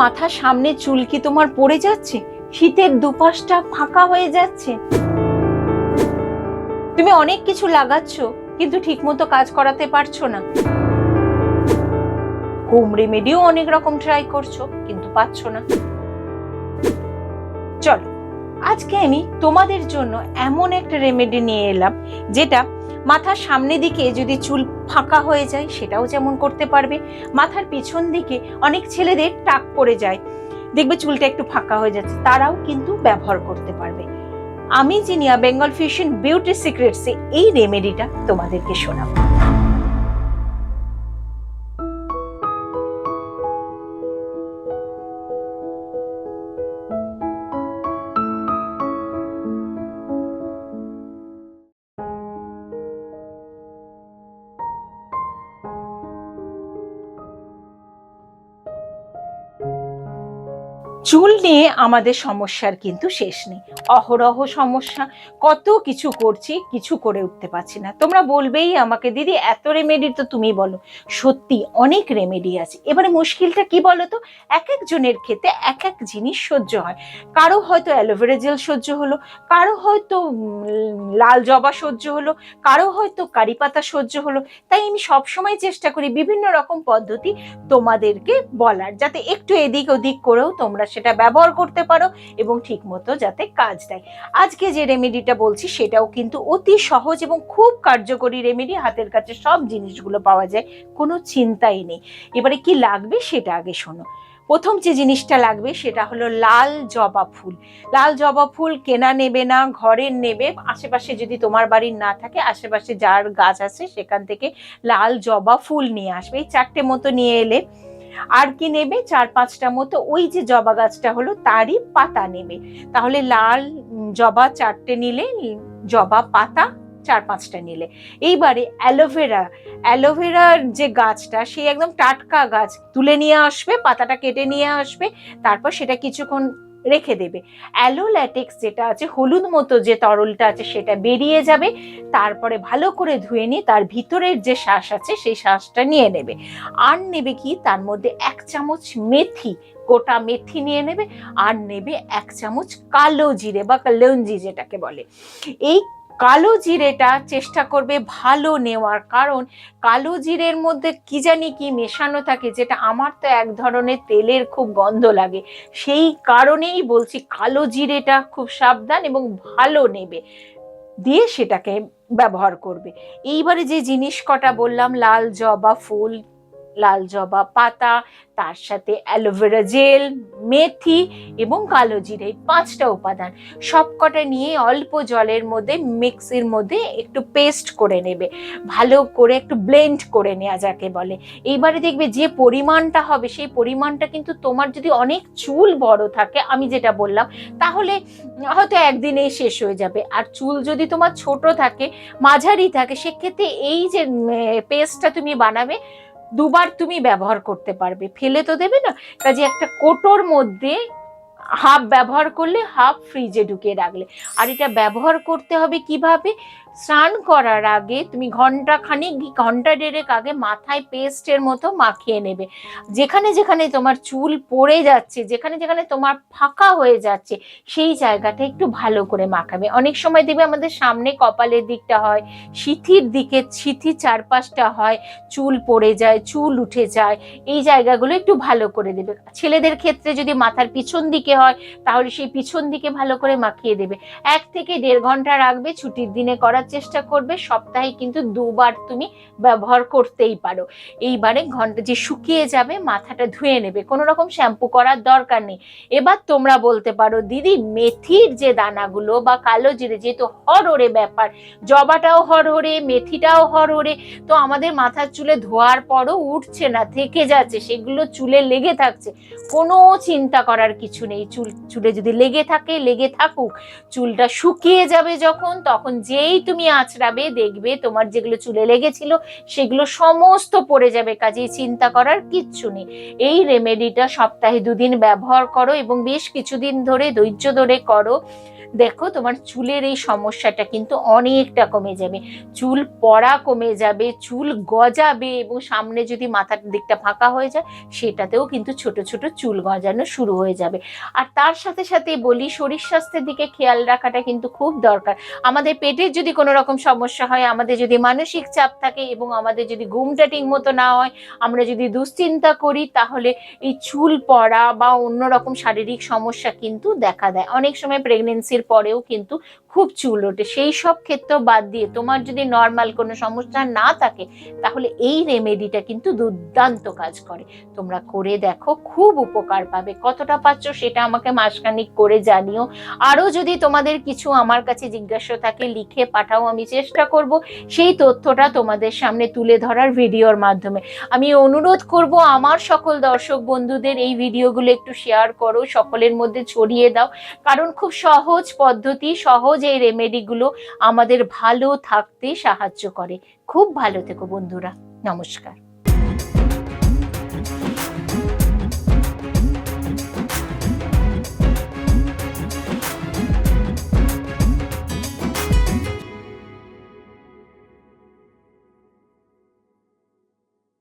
মাথার সামনে চুল কি তোমার পড়ে যাচ্ছে? শীতের দুপাশটা ফাঁকা হয়ে যাচ্ছে? তুমি অনেক কিছু লাগাচ্ছ কিন্তু ঠিকমতো কাজ করাতে পারছো না। হোম রেমেডিও অনেক রকম ট্রাই করছো কিন্তু পাচ্ছ না। চলো আজকে আমি তোমাদের জন্য এমন একটা রেমেডি নিয়ে এলাম যেটা মাথার সামনে দিকে যদি চুল ফাঁকা হয়ে যায় সেটাও যেমন করতে পারবে, মাথার পিছন দিকে অনেক ছেলেদের টাক পড়ে যায়, দেখবে চুলটা একটু ফাঁকা হয়ে যাচ্ছে, তারাও কিন্তু ব্যবহার করতে পারবে। আমি জিনিয়া বেঙ্গল ফিউশন বিউটি সিক্রেটসে এই রেমেডিটা তোমাদেরকে শোনাবো। চুল নিয়ে আমাদের সমস্যার কিন্তু শেষ নেই, অহরহ সমস্যা, কত কিছু করছি, কিছু করে উঠতে পারছি না। তোমরা বলবেই আমাকে, দিদি এত রেমেডি তো তুমি বলো। সত্যি অনেক রেমেডি আছে। এবারে মুশকিলটা কি বলতো, এক একজনের ক্ষেত্রে এক এক জিনিস সহ্য হয়। কারো হয়তো অ্যালোভেরা জেল সহ্য হলো, কারো হয়তো লাল জবা সহ্য হলো, কারো হয়তো কারি পাতা সহ্য হলো। তাই আমি সবসময় চেষ্টা করি বিভিন্ন রকম পদ্ধতি তোমাদেরকে বলার, যাতে একটু এদিক ওদিক করেও তোমরা সেটা ব্যবহার করতে পারো এবং ঠিক মতো যাতে কাজ দেয়। আজকে যে রেমেডিটা বলছি সেটাও কিন্তু অতি সহজ এবং খুব কার্যকরী রেমেডি। হাতের কাছে সব জিনিসগুলো পাওয়া যায়, কোনো চিন্তাই নেই। এবারে কি লাগবে সেটা আগে শোনো। প্রথম যে জিনিসটা লাগবে সেটা হলো লাল জবা ফুল। লাল জবা ফুল কেনা নেবে না, ঘরের নেবে। আশেপাশে যদি তোমার বাড়ির না থাকে, আশেপাশে যার গাছ আছে সেখান থেকে লাল জবা ফুল নিয়ে আসবে। এই 4টে মতো নিয়ে এলে। আর কি নেবে, 4-5টা মতো ওই যে জবা গাছটা হলো তারই পাতা নেবে। তাহলে লাল জবা 4টে নিলে, জবা পাতা 4-5টা নিলে। এইবারে অ্যালোভেরার যে গাছটা, সেই একদম টাটকা গাছ তুলে নিয়ে আসবে, পাতাটা কেটে নিয়ে আসবে, তারপর সেটা কিছুক্ষণ রেখে দেবে। অ্যালোল্যাটেক্স যেটা আছে, হলুদ মতো যে তরলটা আছে সেটা বেরিয়ে যাবে। তারপরে ভালো করে ধুয়ে নিয়ে তার ভিতরের যে শ্বাস আছে সেই শ্বাসটা নিয়ে নেবে। আর নেবে কি, তার মধ্যে 1 চামচ মেথি, গোটা মেথি নিয়ে নেবে। আর নেবে 1 চামচ কালো জিরে বা কালঞ্জি যেটাকে বলে। এই কালো জিরেটা চেষ্টা করবে ভালো নেওয়ার, কারণ কালো জিরের মধ্যে কি জানি কি মেশানো থাকে, যেটা আমার তো এক ধরনের তেলের খুব গন্ধ লাগে। সেই কারণেই বলছি কালো জিরেটা খুব সাবধান এবং ভালো নেবে, দিয়ে সেটাকে ব্যবহার করবে। এইবারে যে জিনিস কটা বললাম, লাল জবা ফুল, লাল জবা পাতা, তার সাথে অ্যালোভেরা জেল, মেথি এবং কালো জিরে, 5টা উপাদান সবকটা নিয়ে অল্প জলের মধ্যে মিক্সির মধ্যে একটু পেস্ট করে নেবে, ভালো করে একটু ব্লেন্ড করে নেওয়া যাকে বলে। এইবারে দেখবে যে পরিমাণটা হবে সেই পরিমাণটা কিন্তু তোমার যদি অনেক চুল বড় থাকে, আমি যেটা বললাম, তাহলে হয়তো একদিনেই শেষ হয়ে যাবে। আর চুল যদি তোমার ছোট থাকে, মাঝারি থাকে, সেক্ষেত্রে এই যে পেস্টটা তুমি বানাবে 2বার তুমি ব্যবহার করতে পারবে, ফেলে তো দেবে না। কাজে একটা কোটোর মধ্যে হাফ ব্যবহার করলে হাফ ফ্রিজে ঢুকিয়ে রাখলে। আর এটা ব্যবহার করতে হবে কিভাবে, স্নান করার আগে তুমি ঘন্টা 1.5 আগে মাথায় পেস্টের মতো মাখিয়ে নেবে। যেখানে যেখানে তোমার চুল পড়ে যাচ্ছে, যেখানে যেখানে তোমার ফাঁকা হয়ে যাচ্ছে, সেই জায়গাটা একটু ভালো করে মাখাবে। অনেক সময় দেখবে আমাদের সামনে কপালের দিকটা হয়, সিথির দিকে, সিথির চারপাশটা হয়, চুল পড়ে যায়, চুল উঠে যায়, এই জায়গাগুলো একটু ভালো করে দেবে। ছেলেদের ক্ষেত্রে যদি মাথার পিছন দিকে হয়, তাহলে সেই পিছন দিকে ভালো করে মাখিয়ে দেবে। 1 থেকে 1.5 ঘন্টা রাখবে, ছুটির দিনে করার চেষ্টা করবে। সপ্তাহে কিন্তু 2বার তুমি ব্যবহার করতেই পারো। এইবারে ঘন্টা যে শুকিয়ে যাবে, মাথাটা ধুয়ে নেবে, কোনো রকম শ্যাম্পু করার দরকার নেই। এবার তোমরা বলতে পারো, দিদি মেথির যে দানাগুলো বা কালো জিরে, যেহেতু হরহরে ব্যাপার, জবাটাও হরহরে, মেথিটাও হরহরে, তো আমাদের মাথার চুলে ধোয়ার পরও উঠছে না, থেকে যাচ্ছে, সেগুলো চুলে লেগে থাকছে। কোনো চিন্তা করার কিছু নেই। চুলে যদি লেগে থাকে, লেগে থাকুক, চুলটা শুকিয়ে যাবে যখন, তখন যেই তুমি আঁচড়াবে দেখবে তোমার যেগুলো চুলে লেগেছিল সেগুলো সমস্ত পড়ে যাবে। কাজেই চিন্তা করার কিচ্ছু নেই। এই রেমেডিটা সপ্তাহে 2 দিন ব্যবহার করো এবং বেশ কিছুদিন ধরে ধৈর্য ধরে করো। দেখো তোমার চুলের এই সমস্যাটা কিন্তু অনেকটা কমে যাবে, চুল পড়া কমে যাবে, চুল গজাবে, এবং সামনে যদি মাথার দিকটা ফাঁকা হয়ে যায় সেটাতেও কিন্তু ছোট ছোট চুল গজানো শুরু হয়ে যাবে। আর তার সাথে সাথে বলি, শরীর স্বাস্থ্যের দিকে খেয়াল রাখাটা কিন্তু খুব দরকার। আমাদের পেটের যদি কোনো রকম সমস্যা হয়, আমাদের যদি মানসিক চাপ থাকে, এবং আমাদের যদি ঘুমটা ঠিক মতো না হয়, আমরা যদি দুশ্চিন্তা করি, তাহলে এই চুল পড়া বা অন্যরকম শারীরিক সমস্যা কিন্তু দেখা দেয়। অনেক সময় প্রেগনেন্সির পরেও কিন্তু খুব চুল ওঠে। সেই সব ক্ষেত্র বাদ দিয়ে তোমার যদি নর্মাল কোনো সমস্যা না থাকে, তাহলে এই রেমেডিটা কিন্তু দুর্দান্ত কাজ করে। তোমরা করে দেখো, খুব উপকার পাবে। কতটা পাচ্ছ সেটা আমাকে মাসখানিক করে জানিও। আরো যদি তোমাদের কিছু আমার কাছে জিজ্ঞাসা থাকে, লিখে পাঠাও, আমি চেষ্টা করব সেই তথ্যটা তোমাদের সামনে তুলে ধরার ভিডিওর মাধ্যমে। আমি অনুরোধ করব আমার সকল দর্শক বন্ধুদের, এই ভিডিওগুলো একটু শেয়ার করো, সকলের মধ্যে ছড়িয়ে দাও, কারণ খুব সহজ পদ্ধতি, সহজ এই রেমেডিগুলো আমাদের ভালো থাকতে সাহায্য করে। খুব ভালো থেকো বন্ধুরা, নমস্কার।